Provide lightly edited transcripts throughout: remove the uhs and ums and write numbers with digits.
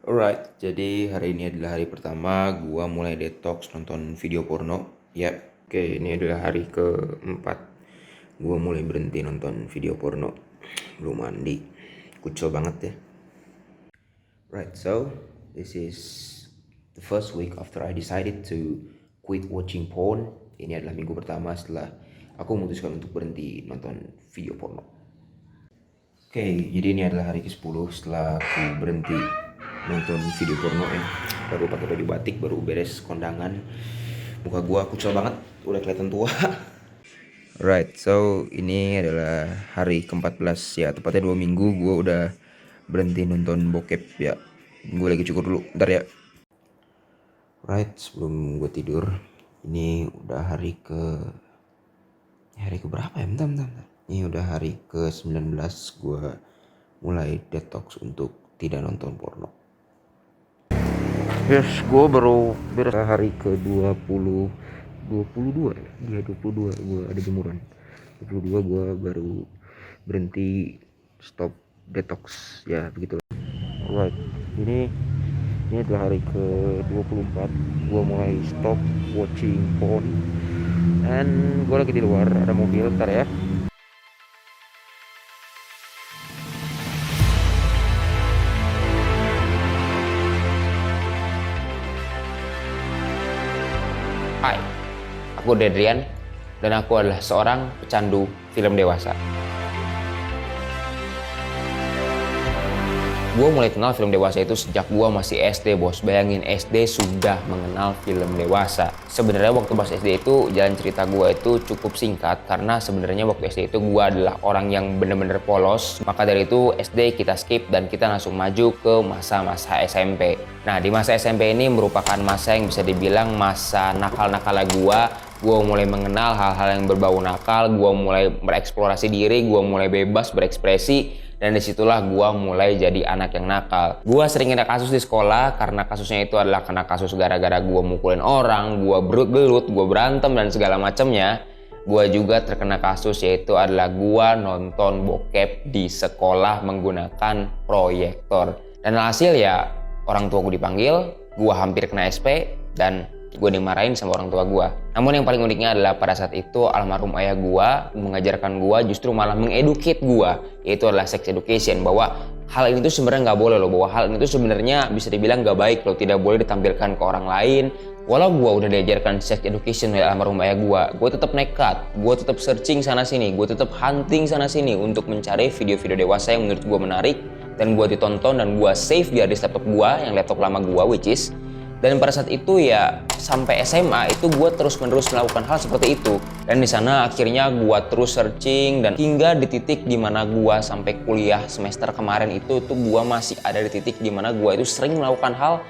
Alright, jadi hari ini adalah hari pertama gua mulai detox nonton video porno. Ya, oke, ini adalah hari keempat gua mulai berhenti nonton video porno. Belum mandi, kucel banget ya. Right, so this is the first week after I decided to quit watching porn. Ini adalah minggu pertama setelah aku memutuskan untuk berhenti nonton video porno. Oke, jadi ini adalah hari ke-10 setelah aku berhenti nonton video porno ya. Baru pakai baju batik, baru beres kondangan. Muka gua kucel banget, udah kelihatan tua. Right, so ini adalah hari ke-14 ya, tepatnya 2 minggu gua udah berhenti nonton bokep ya. Gue lagi cukur dulu, ntar ya. Right, sebelum gue tidur, ini udah hari ke berapa ya? Bentar. Ini udah hari ke-19 gue mulai detox untuk tidak nonton porno. Yes, gue baru beres hari ke-20 22 ya. Iya 22 gue ada jemuran. 22 gue baru berhenti stop detox ya begitu. Right, ini adalah hari ke-24 gue mulai stop watching porn. Dan gue lagi di luar, ada mobil, ntar ya. Hai, aku Dedrian dan aku adalah seorang pecandu film dewasa. Gue mulai kenal film dewasa itu sejak gue masih SD, bos. Bayangin, SD sudah mengenal film dewasa. Sebenarnya waktu pas SD itu jalan cerita gue itu cukup singkat karena sebenarnya waktu SD itu gue adalah orang yang bener-bener polos. Maka dari itu SD kita skip dan kita langsung maju ke masa-masa SMP. Nah, di masa SMP ini merupakan masa yang bisa dibilang masa nakal-nakal gue. Gue mulai mengenal hal-hal yang berbau nakal, gue mulai bereksplorasi diri, gue mulai bebas berekspresi. Dan disitulah gue mulai jadi anak yang nakal. Gue sering ada kasus di sekolah karena kasusnya itu adalah karena kasus gara-gara gue mukulin orang, gue bergelut, gue berantem dan segala macamnya. Gue juga terkena kasus yaitu adalah gue nonton bokep di sekolah menggunakan proyektor. Dan hasil ya orang tua gue dipanggil, gue hampir kena SP dan gue dimarahin sama orang tua gue. Namun yang paling uniknya adalah pada saat itu almarhum ayah gue mengajarkan gue justru malah mengeduket gue, yaitu adalah sex education, bahwa hal ini tuh sebenarnya nggak boleh loh, bahwa hal ini tuh sebenarnya bisa dibilang nggak baik loh, tidak boleh ditampilkan ke orang lain. Walau gue udah diajarkan sex education oleh almarhum ayah gue tetap nekat, gue tetap searching sana sini, gue tetap hunting sana sini untuk mencari video-video dewasa yang menurut gue menarik dan gue ditonton dan gue save di laptop gue, yang laptop lama gue, which is. Dan pada saat itu ya sampai SMA itu gue terus-menerus melakukan hal seperti itu. Dan di sana akhirnya gue terus searching dan hingga di titik dimana gue sampai kuliah semester kemarin itu gue masih ada di titik dimana gue itu sering melakukan hal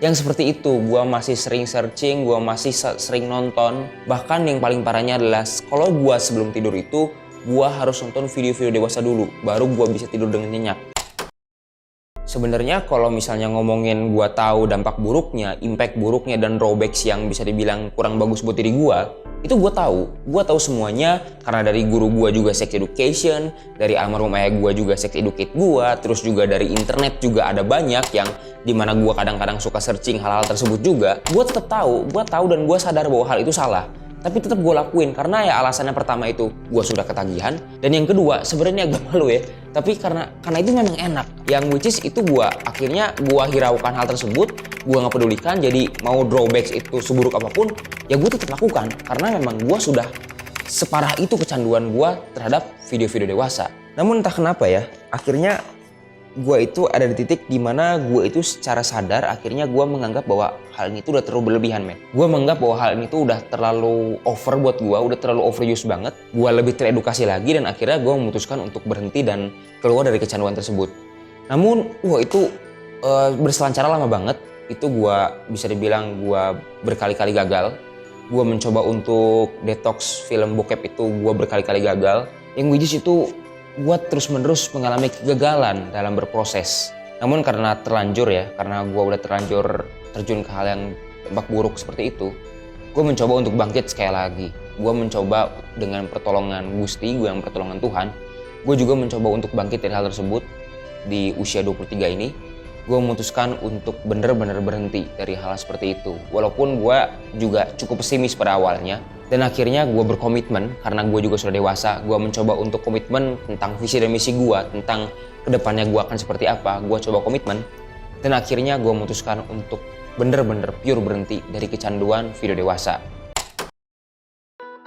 yang seperti itu. Gue masih sering searching, gue masih sering nonton. Bahkan yang paling parahnya adalah kalau gue sebelum tidur itu gue harus nonton video-video dewasa dulu, baru gue bisa tidur dengan nyenyak. Sebenarnya kalau misalnya ngomongin gua tahu dampak buruknya, impact buruknya dan drawbacks yang bisa dibilang kurang bagus buat diri gua, itu gua tahu. Gua tahu semuanya karena dari guru gua juga sex education, dari almarhum ayah gua juga sex educate gua, terus juga dari internet juga ada banyak yang dimana gua kadang-kadang suka searching hal-hal tersebut juga. Gua tahu dan gua sadar bahwa hal itu salah. Tapi tetap gue lakuin karena ya alasannya pertama itu gue sudah ketagihan, dan yang kedua sebenarnya agak malu ya, tapi karena itu memang enak, yang which is itu gue akhirnya gue hiraukan hal tersebut, gue nggak pedulikan. Jadi mau drawbacks itu seburuk apapun ya gue tetap lakukan karena memang gue sudah separah itu kecanduan gue terhadap video-video dewasa. Namun entah kenapa ya, akhirnya gue itu ada di titik dimana gue itu secara sadar akhirnya gue menganggap bahwa hal ini tuh udah terlalu berlebihan, men. Gue menganggap bahwa hal ini tuh udah terlalu over buat gue, udah terlalu overuse banget. Gue lebih teredukasi lagi dan akhirnya gue memutuskan untuk berhenti dan keluar dari kecanduan tersebut. Namun itu berselancar lama banget. Itu gue bisa dibilang gue berkali-kali gagal. Gue mencoba untuk detox film bokep itu gue berkali-kali gagal. Yang which is itu gue terus-menerus mengalami kegagalan dalam berproses. Namun karena terlanjur ya, karena gue udah terlanjur terjun ke hal yang dampak buruk seperti itu, gue mencoba untuk bangkit sekali lagi. Gue mencoba dengan pertolongan Gusti, gue yang pertolongan Tuhan. Gue juga mencoba untuk bangkit dari hal tersebut di usia 23 ini. gue memutuskan untuk bener-bener berhenti dari hal seperti itu. Walaupun gue juga cukup pesimis pada awalnya. Dan akhirnya gue berkomitmen, karena gue juga sudah dewasa, gue mencoba untuk komitmen tentang visi dan misi gue, tentang kedepannya gue akan seperti apa, gue coba komitmen. Dan akhirnya gue memutuskan untuk bener-bener pure berhenti dari kecanduan video dewasa.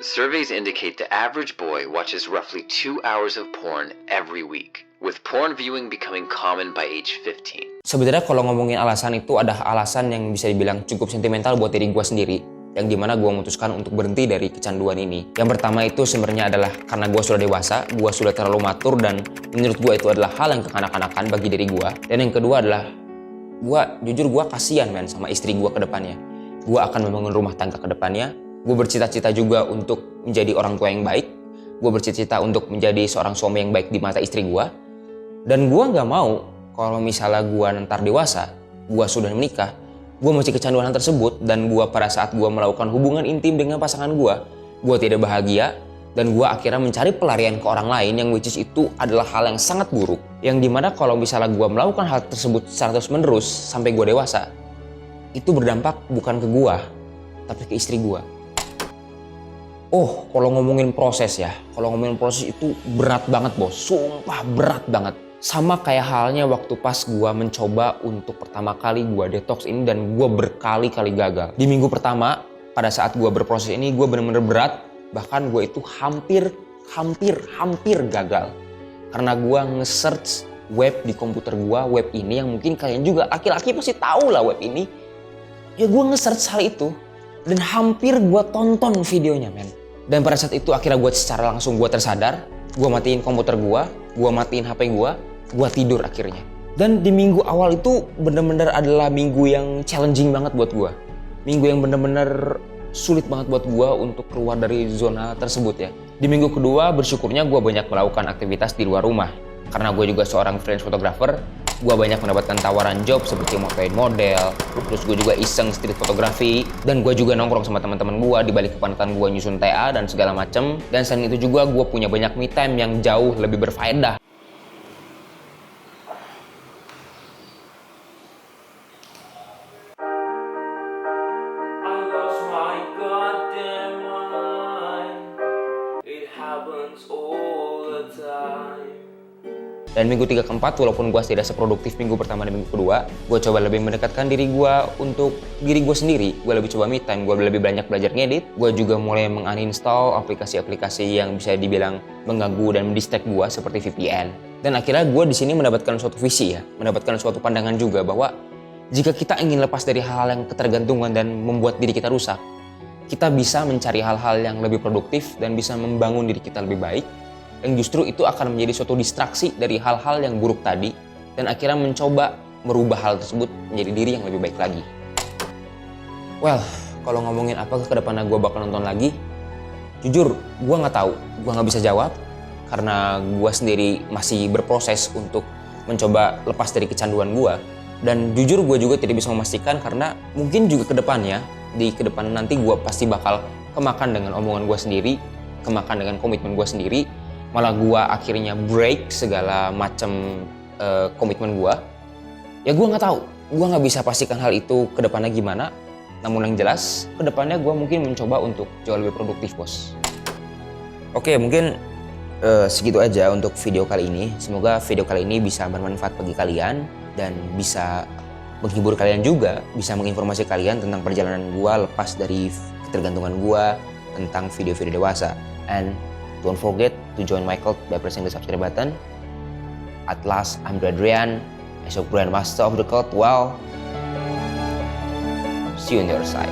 Surveys indicate the average boy watches roughly 2 hours of porn every week, with porn viewing becoming common by age 15. Sebenarnya kalau ngomongin alasan itu ada alasan yang bisa dibilang cukup sentimental buat diri gue sendiri, yang dimana gue memutuskan untuk berhenti dari kecanduan ini. Yang pertama itu sebenarnya adalah karena gue sudah dewasa, gue sudah terlalu matur, dan menurut gue itu adalah hal yang kekanak-kanakan bagi diri gue. Dan yang kedua adalah jujur gue kasihan sama istri gue ke depannya. Gue akan membangun rumah tangga ke depannya. Gue bercita-cita juga untuk menjadi orang tua yang baik. Gue bercita-cita untuk menjadi seorang suami yang baik di mata istri gue. Dan gue gak mau kalau misalnya gue ntar dewasa, gue sudah menikah, gue masih kecanduan hal tersebut, dan gue pada saat gue melakukan hubungan intim dengan pasangan gue tidak bahagia, dan gue akhirnya mencari pelarian ke orang lain, yang which is itu adalah hal yang sangat buruk. Yang dimana kalau misalnya gue melakukan hal tersebut secara terus menerus sampai gue dewasa, itu berdampak bukan ke gue, tapi ke istri gue. Oh, kalau ngomongin proses ya, itu berat banget bos, sumpah berat banget. Sama kayak halnya waktu pas gue mencoba untuk pertama kali gue detox ini, dan gue berkali-kali gagal. Di minggu pertama, pada saat gue berproses ini, gue bener-bener berat. Bahkan gue itu hampir gagal. Karena gue nge-search web di komputer gue, web ini yang mungkin kalian juga laki-laki pasti tahu lah web ini. Ya gue nge-search hal itu, dan hampir gue tonton videonya men. Dan pada saat itu akhirnya gue secara langsung gue tersadar, gue matiin komputer gue matiin HP gue tidur akhirnya. Dan di minggu awal itu bener-bener adalah minggu yang challenging banget buat gue. Minggu yang bener-bener sulit banget buat gue untuk keluar dari zona tersebut ya. Di minggu kedua bersyukurnya gue banyak melakukan aktivitas di luar rumah. Karena gue juga seorang freelance photographer, gue banyak mendapatkan tawaran job seperti motoin model, terus gue juga iseng street fotografi, dan gue juga nongkrong sama teman-teman gue di balik kepanatan gue nyusun TA dan segala macem. Dan selain itu juga gue punya banyak me time yang jauh lebih berfaedah. Dan minggu 3 ke 4, walaupun gue tidak seproduktif minggu pertama dan minggu kedua, gue coba lebih mendekatkan diri gue untuk diri gue sendiri. Gue lebih coba me time, gue lebih banyak belajar ngedit. Gue juga mulai menguninstall aplikasi-aplikasi yang bisa dibilang mengganggu dan mendistract gue seperti VPN. Dan akhirnya gue di sini mendapatkan suatu visi ya, mendapatkan suatu pandangan juga bahwa jika kita ingin lepas dari hal-hal yang ketergantungan dan membuat diri kita rusak, kita bisa mencari hal-hal yang lebih produktif dan bisa membangun diri kita lebih baik. Yang justru itu akan menjadi suatu distraksi dari hal-hal yang buruk tadi, dan akhirnya mencoba merubah hal tersebut menjadi diri yang lebih baik lagi. Well, kalau ngomongin apakah kedepannya gue bakal nonton lagi, jujur gue nggak tahu, gue nggak bisa jawab karena gue sendiri masih berproses untuk mencoba lepas dari kecanduan gue. Dan jujur gue juga tidak bisa memastikan karena mungkin juga kedepannya, di kedepan nanti gue pasti bakal kemakan dengan omongan gue sendiri, kemakan dengan komitmen gue sendiri. Malah gue akhirnya break segala macam komitmen gue. Ya gue nggak tahu, gue nggak bisa pastikan hal itu kedepannya gimana. Namun yang jelas kedepannya gue mungkin mencoba untuk jauh lebih produktif bos. Oke, mungkin segitu aja untuk video kali ini. Semoga video kali ini bisa bermanfaat bagi kalian dan bisa menghibur kalian juga, bisa menginformasi kalian tentang perjalanan gue lepas dari ketergantungan gue tentang video-video dewasa. And don't forget to join my cult by pressing the subscribe button. At last, I'm Adrian, as a grandmaster of the cult. Well, see you on the other side.